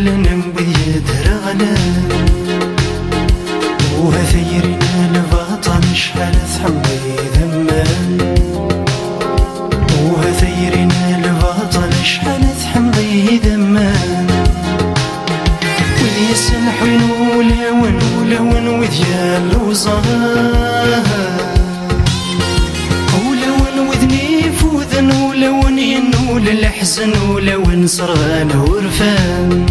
لنا بيد رغنا وهثيرنا البطل شحال تحمي ذمان وهثيرنا البطل شحال تحمي ذمان وذي السنح وين ولون ولون وذيال وزهر ولون وذني فوذن ولون ينول الحزن ولون صرغان ورفان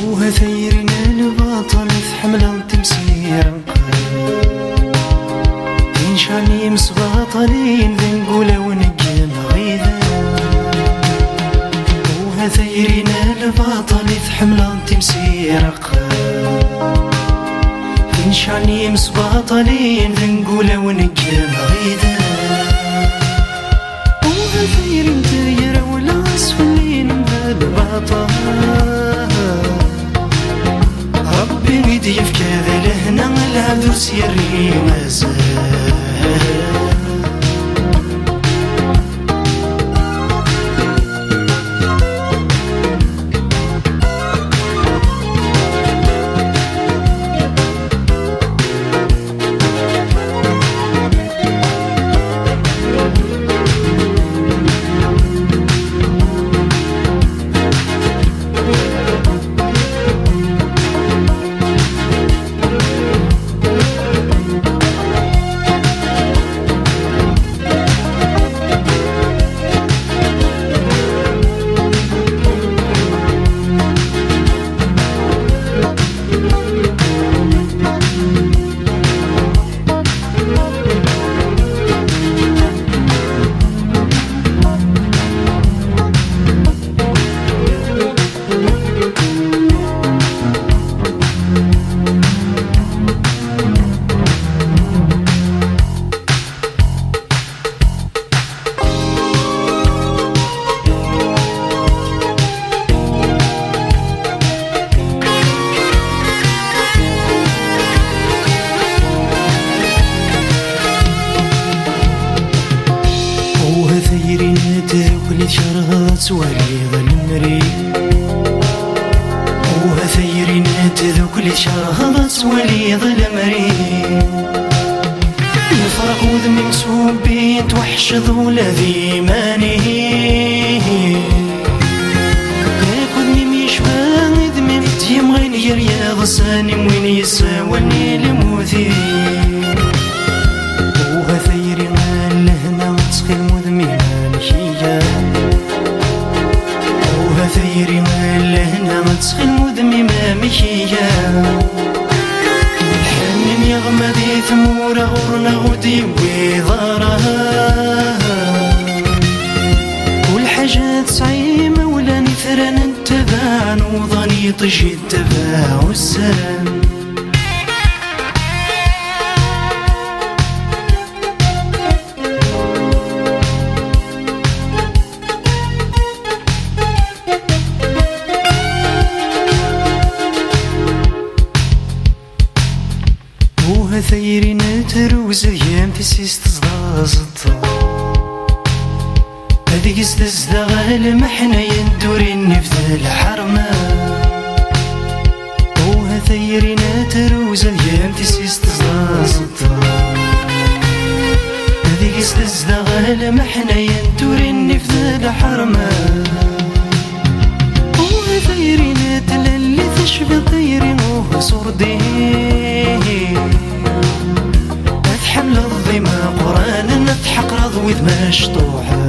وهثيرنا البطل تحمل تمسير تنشاني مسبطلين ذنقولا ونقيم غيذا وهثيرنا البطل تحمل تمسير تنشاني مسبطلين ذنقولا ونقيم غيذا وهثيرين تيرا ولا اسفلين بالبطل ربي يديف كذا لهنا العذر سيري مازال وليد شرهات وليد المري وهثيرين تذوك لي شرهات وليد المري الفرق وذمي مسوبين توحش ذولا ذي ماني ياكدني ميشبان ذمي متيم غين يرياض ساني وين يساولني الموثي وهثيرين لهنا تسخي المذمي وهثيري لهنا ما تسخي المذمي ما مشيا حنين يغمدي ثمورة غورنا غودي وضارها والحاجات صعيمة ولا نثران انتبان وظني طشي التباع والسلام وهثيرين تروز ايام تسيس تزغازط هذيك استزدغال محنا يندورين في الحرمة وهثيرين تروز ايام تسيس تزغازط هذيك استزدغال محنا يندورين في الحرمة وهثيرين تلالي تشبه طيرين وصردين حمل الظما قرآن نتحق رضوي ذ مشطوحة